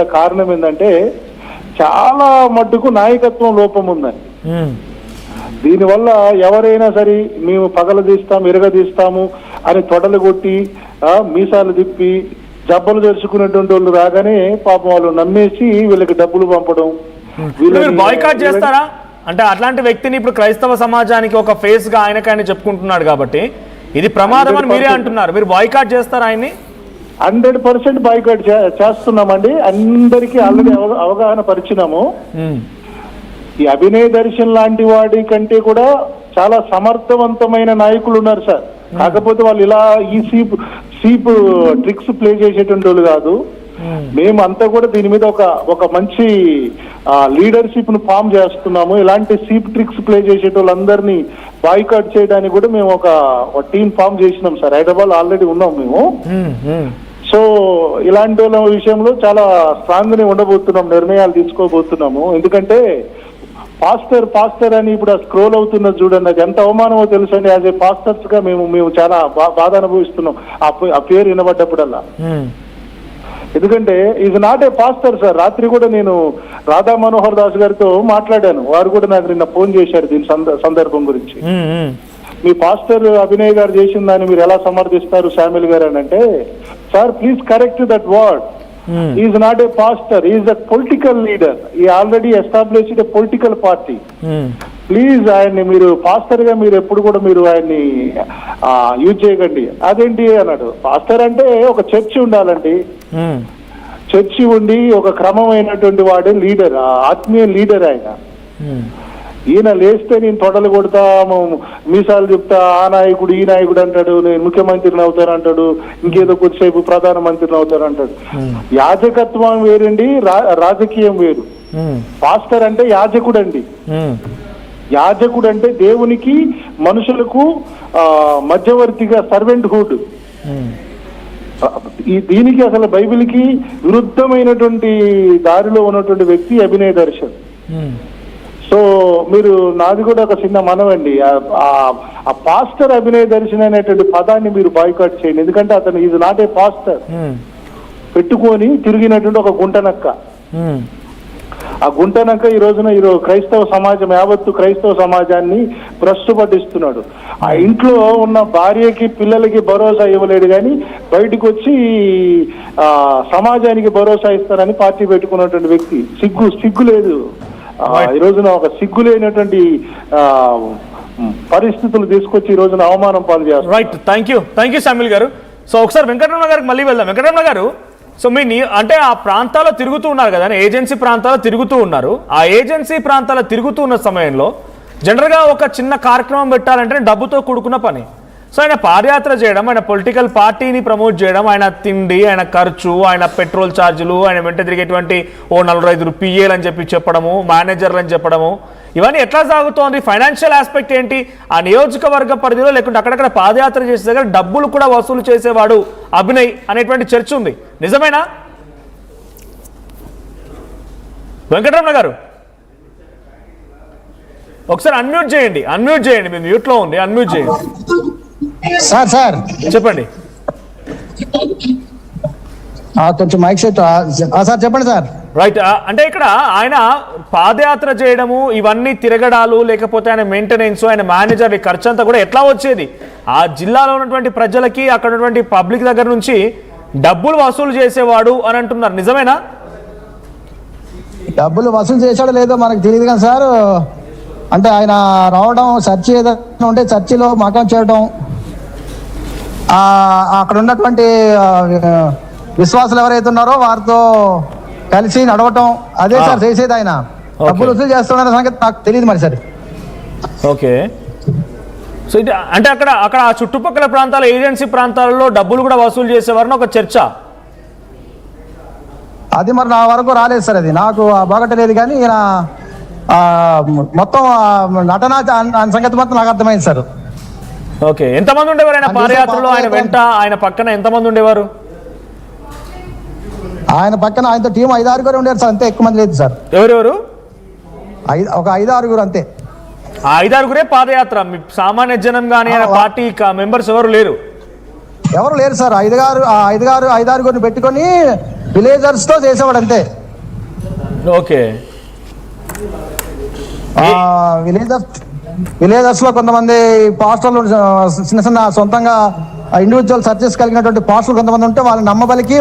కారణం ఏంటంటే చాలా మట్టుకు నాయకత్వం లోపం ఉందండి. దీనివల్ల ఎవరైనా సరే మేము పగలదీస్తాం ఇరగదీస్తాము అని తొడలు కొట్టి మీసాలు తిప్పి జబ్బలు తెరుచుకునేటువంటి వాళ్ళు రాగానే పాపం వాళ్ళు నమ్మేసి వీళ్ళకి డబ్బులు పంపడం. బాయ్కాట్ చేస్తారా అంటే అట్లాంటి వ్యక్తిని ఇప్పుడు క్రైస్తవ సమాజానికి ఒక ఫేస్ గా ఆయనకైనా చెప్పుకుంటున్నాడు కాబట్టి ఇది ప్రమాదం అని మీరే అంటున్నారు. మీరు బాయ్కాట్ చేస్తారా ఆయన్ని? 100% బాయ్కాట్ చేస్తున్నామండి. అందరికీ ఆల్రెడీ అవగాహన పరిచినాము. ఈ అభినయ్ దర్శన్ లాంటి వాడి కంటే కూడా చాలా సమర్థవంతమైన నాయకులు ఉన్నారు సార్. కాకపోతే వాళ్ళు ఇలా ఈ సీప్ ట్రిక్స్ ప్లే చేసేటువంటి వాళ్ళు కాదు. మేము అంతా కూడా దీని మీద ఒక మంచి లీడర్షిప్ ను ఫామ్ చేస్తున్నాము. ఇలాంటి సీప్ ట్రిక్స్ ప్లే చేసే వాళ్ళందరినీ బాయ్కాట్ చేయడానికి కూడా మేము ఒక టీం ఫామ్ చేసినాం సార్. హైదరాబాద్ ఆల్రెడీ ఉన్నాం మేము. సో ఇలాంటి వాళ్ళ విషయంలో చాలా స్ట్రాంగ్ గా ఉండబోతున్నాం, నిర్ణయాలు తీసుకోబోతున్నాము. ఎందుకంటే పాస్టర్ అని ఇప్పుడు స్క్రోల్ అవుతున్నది చూడండి, అది ఎంత అవమానమో తెలుసండి. యాజ్ ఏ పాస్టర్స్ గా మేము చాలా బాధ అనుభవిస్తున్నాం ఆ పేరు వినబడ్డప్పుడల్లా. ఎందుకంటే is not a pastor sir. రాత్రి కూడా నేను రాధా మనోహర్ దాస్ గారితో మాట్లాడాను. వారు కూడా నాకు నిన్న ఫోన్ చేశారు దీని సందర్భం గురించి. మీ పాస్టర్ అభినయ్ గారు చేసిన దాన్ని మీరు ఎలా సమర్థిస్తారు శామిల్ గారు అని అంటే, sir please correct that word. Is not a pastor, is a political leader. ఈ already established a political party. Please ఆయన్ని మీరు పాస్టర్ గా మీరు ఎప్పుడు కూడా మీరు ఆయన్ని యూజ్ చేయకండి. అదేంటి అన్నాడు. పాస్టర్ అంటే ఒక చర్చి ఉండాలండి. చర్చి ఉండి ఒక క్రమమైనటువంటి వాడే లీడర్, ఆత్మీయ లీడర్ ఆయన. ఈయన లేస్తే నేను తొడలు కొడతా, మీసాలు చెప్తా, ఆ నాయకుడు ఈ నాయకుడు అంటాడు, నేను ముఖ్యమంత్రిని అవుతాను అంటాడు, ఇంకేదో కొద్దిసేపు ప్రధానమంత్రిని అవుతాను అంటాడు. యాజకత్వం వేరండి, రాజకీయం వేరు. పాస్టర్ అంటే యాజకుడు అండి. యాజకుడు అంటే దేవునికి మనుషులకు మధ్యవర్తిగా సర్వెంట్ హుడ్. దీనికి అసలు బైబిల్కి విరుద్ధమైనటువంటి దారిలో ఉన్నటువంటి వ్యక్తి అభినయ్ దర్శన్. సో మీరు నాది కూడా ఒక చిన్న మనవండి, ఆ పాస్టర్ అభినయ్ దర్శన్ అనేటువంటి పదాన్ని మీరు బాయ్కాట్ చేయండి. ఎందుకంటే అతను ఈజ్ నాట్ ఏ పాస్టర్. పెట్టుకొని తిరిగినటువంటి ఒక గుంటనక్క. ఆ గుంటనక్క ఈ రోజున క్రైస్తవ సమాజం, యావత్తు క్రైస్తవ సమాజాన్ని భ్రష్టుపట్టిస్తున్నాడు. ఆ ఇంట్లో ఉన్న భార్యకి పిల్లలకి భరోసా ఇవ్వలేడు, కానీ బయటకు వచ్చి సమాజానికి భరోసా ఇస్తారని పార్టీ పెట్టుకున్నటువంటి వ్యక్తి. సిగ్గు లేదు. ఈ రోజున ఒక సిగ్గు లేనటువంటి పరిస్థితులు తీసుకొచ్చి ఈ రోజున అవమానం పాలు చేస్తారు. రైట్, థ్యాంక్ యూ శామిల్ గారు. సో ఒకసారి వెంకటరమణ గారికి మళ్ళీ వెళ్దాం. వెంకటరమణ గారు, సో అంటే ఆ ప్రాంతాల్లో తిరుగుతూ ఉన్నారు కదా, ఏజెన్సీ ప్రాంతాల్లో తిరుగుతూ ఉన్నారు. ఆ ఏజెన్సీ ప్రాంతాల్లో తిరుగుతూ ఉన్న సమయంలో జనరల్గా ఒక చిన్న కార్యక్రమం పెట్టాలంటే డబ్బుతో కూడుకున్న పని. సో ఆయన పాదయాత్ర చేయడం, ఆయన పొలిటికల్ పార్టీని ప్రమోట్ చేయడం, ఆయన తిండి, ఆయన ఖర్చు, ఆయన పెట్రోల్ ఛార్జీలు, ఆయన వెంట తిరిగేటువంటి 45 పిఏలు అని చెప్పడము, మేనేజర్లు అని చెప్పడము, ఇవన్నీ ఎట్లా సాగుతోంది? ఫైనాన్షియల్ ఆస్పెక్ట్ ఏంటి? ఆ నియోజకవర్గ పరిధిలో లేకుంటే అక్కడక్కడ పాదయాత్ర చేసే దగ్గర డబ్బులు కూడా వసూలు చేసేవాడు అభినయ్ అనేటువంటి చర్చ ఉంది. నిజమేనా? వెంకటరమణ గారు ఒకసారి అన్మ్యూట్ చేయండి. మీరు మ్యూట్లో ఉంది, అన్మ్యూట్ చేయండి. సార్ చెప్పండి. కొంచెం మైక్ సెట్ సార్ చెప్పండి సార్. రైట్, అంటే ఇక్కడ ఆయన పాదయాత్ర చేయడము, ఇవన్నీ తిరగడాలు, లేకపోతే ఆయన మెయింటెనెన్స్, ఆయన మేనేజర్ ఖర్చు అంతా కూడా ఎట్లా వచ్చేది? ఆ జిల్లాలో ఉన్నటువంటి ప్రజలకి, అక్కడ ఉన్నటువంటి పబ్లిక్ దగ్గర నుంచి డబ్బులు వసూలు చేసేవాడు అని అంటున్నారు. నిజమేనా? డబ్బులు వసూలు చేశాడో లేదో మనకు తెలియదు కానీ సార్, అంటే ఆయన రావడం, చర్చి ఏదైనా ఉంటే చర్చిలో మకం చేయడం, అక్కడ ఉన్నటువంటి విశ్వాసులు ఎవరైతే ఉన్నారో వారితో కలిసి నడవటం, అదే సార్ చేసేది. ఆయన డబ్బులు వసూలు చేస్తున్న సంగతి నాకు తెలియదు మరి సార్. ఓకే, సో ఇది అంటే అక్కడ ఆ చుట్టుపక్కల ప్రాంతాల ఏజెన్సీ ప్రాంతాలలో డబ్బులు కూడా వసూలు చేసేవారని ఒక చర్చ. అది మరి నా వరకు రాలేదు సార్, అది నాకు బాగట్టలేదు. కానీ ఈయన మొత్తం నటన సంగతి మొత్తం నాకు అర్థమైంది సార్. ఓకే, ఎంతమంది ఉండేవారు ఆయన పాదయాత్రలో? ఆయన వెంట, ఆయన పక్కన ఎంతమంది ఉండేవారు? ఆయన పక్కన ఆయనతో టీం 5-6 ఉండేవారు సార్, అంతే, ఎక్కువ మంది లేదు సార్. ఎవరెవరు? ఒక 5-6 అంతే. ఆ 5-6 పాదయాత్ర. సామాన్య జనం కానీ ఆయన పార్టీ మెంబర్స్ ఎవరు లేరు? ఎవరు లేరు సార్. 5-6 పెట్టుకొని విలేజర్స్ తో చేసేవాడు అంతే. ఓకే. విలేజర్స్ లో కొంతమంది పాస్టర్లు చిన్న చిన్న సొంతంగా ఇండివిజువల్ సర్చెస్ కలిగినటువంటి పాస్టర్లు కొంతమంది ఉంటే వాళ్ళని నమ్మబలికి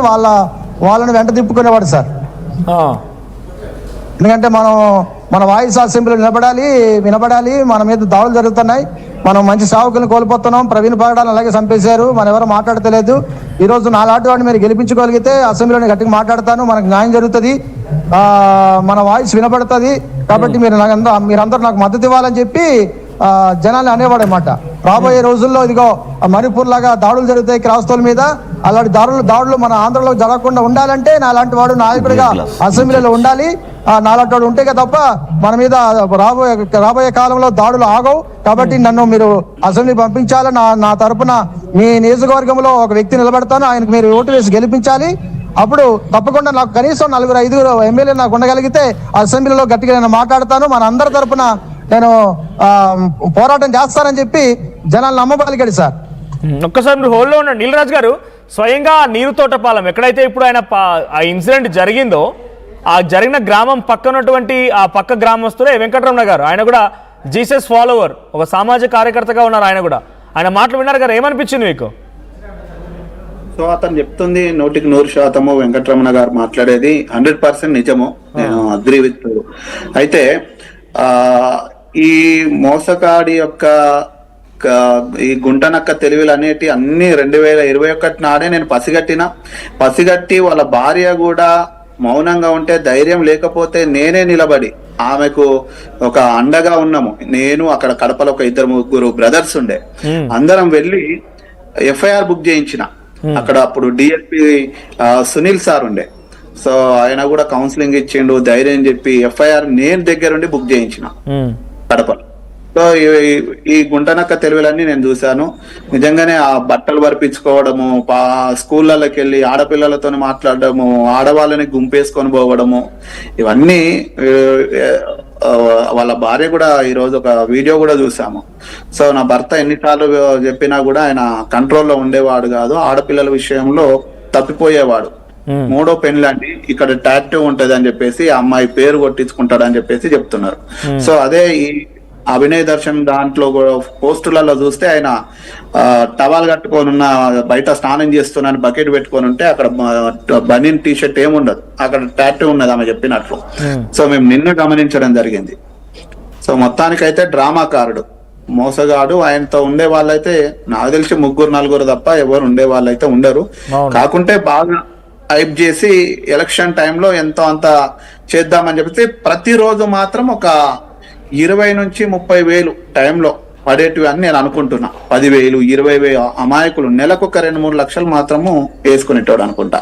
వాళ్ళని వెంట తిప్పుకునేవాడు సార్. ఎందుకంటే మన వాయిస్ అసెంబ్లీలో వినబడాలి, మన మీద దాడులు జరుగుతున్నాయి, మనం మంచి సేవకులను కోల్పోతున్నాం, ప్రవీణ్ పగడాలను అలాగే చంపేశారు, మనం ఎవరు మాట్లాడతలేదు, ఈ రోజు నాలాంటి వాడిని మీరు గెలిపించుకోగలిగితే అసెంబ్లీలో గట్టిగా మాట్లాడతాను, మనకు న్యాయం జరుగుతుంది, మన వాయిస్ వినబడుతుంది, కాబట్టి మీరందరూ నాకు మద్దతు ఇవ్వాలని చెప్పి జనాల్ని అనేవాడు అన్నమాట. రాబోయే రోజుల్లో ఇదిగో మణిపూర్ లాగా దాడులు జరుగుతాయి క్రైస్తవుల మీద, అలాంటి దాడులు మన ఆంధ్రలో జరగకుండా ఉండాలంటే నాలాంటి వాడు నాయకుడిగా అసెంబ్లీలో ఉండాలి, నాలాంటి వాడు ఉంటే తప్ప మన మీద రాబోయే కాలంలో దాడులు ఆగవు. కాబట్టి నన్ను మీరు అసెంబ్లీ పంపించాలి, నా తరపున మీ నియోజకవర్గంలో ఒక వ్యక్తి నిలబెడతాను, ఆయనకు మీరు ఓటు వేసి గెలిపించాలి. అప్పుడు తప్పకుండా నాకు కనీసం 4-5 ఎమ్మెల్యేలు నాకు ఉండగలిగితే అసెంబ్లీలో గట్టిగా నేను మాట్లాడతాను, మన అందరి తరపున నేను పోరాటం చేస్తానని చెప్పి జనాలు నమ్మబలిగాడు సార్. ఒక్కసారి మీరు హోల్డ్లో ఉండండి. నీలరాజు గారు, స్వయంగా నీరు తోటపాలెం ఎక్కడైతే ఇప్పుడు ఆయన ఆ ఇన్సిడెంట్ జరిగిందో ఆ జరిగిన గ్రామం పక్కనటువంటి ఆ పక్క గ్రామస్తులే వెంకటరమణ గారు, ఆయన కూడా జీసస్ ఫాలోవర్, ఒక సామాజిక కార్యకర్తగా ఉన్నారు. ఆయన మాటలు విన్నారు కదా, ఏమనిపించింది మీకు? సో అతను చెప్తుంది 100% వెంకటరమణ గారు మాట్లాడేది 100% నిజము, నేను అగ్రీ విత్. అయితే ఈ మోసగాడి యొక్క ఈ గుంటనక్క తెలివిలు అనేటి అన్ని 2021 నాడే నేను పసిగట్టి వాళ్ళ భార్య కూడా మౌనంగా ఉంటే, ధైర్యం లేకపోతే నేనే నిలబడి ఆమెకు ఒక అండగా ఉన్నాము. నేను అక్కడ కడపలో ఒక 2-3 బ్రదర్స్ ఉండే, అందరం వెళ్ళి ఎఫ్ఐఆర్ బుక్ చేయించిన. అక్కడ అప్పుడు డిఎస్పి సునీల్ సార్ ఉండే, సో ఆయన కూడా కౌన్సిలింగ్ ఇచ్చిండు, ధైర్యం చెప్పి ఎఫ్ఐఆర్ నేను దగ్గరుండి బుక్ చేయించిన కడపలో. సో ఈ గుంటనక్క తెలివిలన్నీ నేను చూశాను. నిజంగానే ఆ బట్టలు పర్పించుకోవడము, స్కూళ్ళకి వెళ్ళి ఆడపిల్లలతో మాట్లాడడము, ఆడవాళ్ళని గుంపేసుకొని పోవడము, ఇవన్నీ వాళ్ళ భార్య కూడా ఈరోజు ఒక వీడియో కూడా చూసాము. సో నా భర్త ఎన్నిసార్లు చెప్పినా కూడా ఆయన కంట్రోల్లో ఉండేవాడు కాదు, ఆడపిల్లల విషయంలో తప్పిపోయేవాడు. 3వ పెళ్లి ఇక్కడ టాటూ ఉంటది అని చెప్పేసి ఆ అమ్మాయి పేరు కొట్టించుకుంటాడు అని చెప్పేసి చెప్తున్నారు. సో అదే ఈ అభినయ దర్శన్ దాంట్లో పోస్టులలో చూస్తే ఆయన టవాల్ కట్టుకొని ఉన్న, బయట స్నానం చేస్తున్నాను బకెట్ పెట్టుకొని ఉంటే అక్కడ బనీన్ టీషర్ట్ ఏముండదు, అక్కడ టాటూ ఉన్నది ఆమె చెప్పినట్లు. సో మేము నిన్న గమనించడం జరిగింది. సో మొత్తానికైతే డ్రామాకారుడు, మోసగాడు. ఆయనతో ఉండే వాళ్ళైతే నాకు తెలిసి 3-4 తప్ప ఎవరు ఉండే వాళ్ళైతే ఉండరు. కాకుంటే బాగా హైప్ చేసి ఎలక్షన్ టైంలో ఎంతో అంత చేద్దామని చెప్పి ప్రతిరోజు మాత్రం ఒక 20 నుంచి 30 వేలు టైంలో పడేటివి అని నేను అనుకుంటున్నా. 10,000, 20,000 అమాయకులు నెలకు ఒక 2-3 లక్షలు మాత్రము వేసుకునేటోడు అనుకుంటా.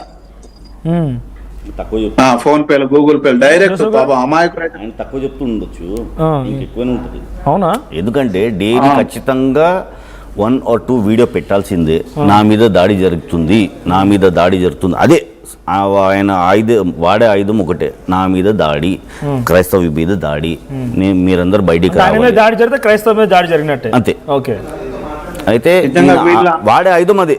ఫోన్ పేలు, గూగుల్ పేలు డైరెక్ట్ అమాయకులు తక్కువ చెప్తూ ఉండొచ్చు, ఎక్కువనే ఉంటుంది. అవునా? ఎందుకంటే డైలీ ఖచ్చితంగా 1 or 2 వీడియో పెట్టాల్సిందే. నా మీద దాడి జరుగుతుంది, అదే ఆయన వాడే ఆయుధం ఒకటే, నా మీద దాడి, క్రైస్తవ మీద దాడి, మీరందరూ బయటికి దాడి జరిగితే క్రైస్తవ మీద దాడి జరిగినట్టే అంతే. ఓకే. అయితే వాడే ఆయుధం అదే.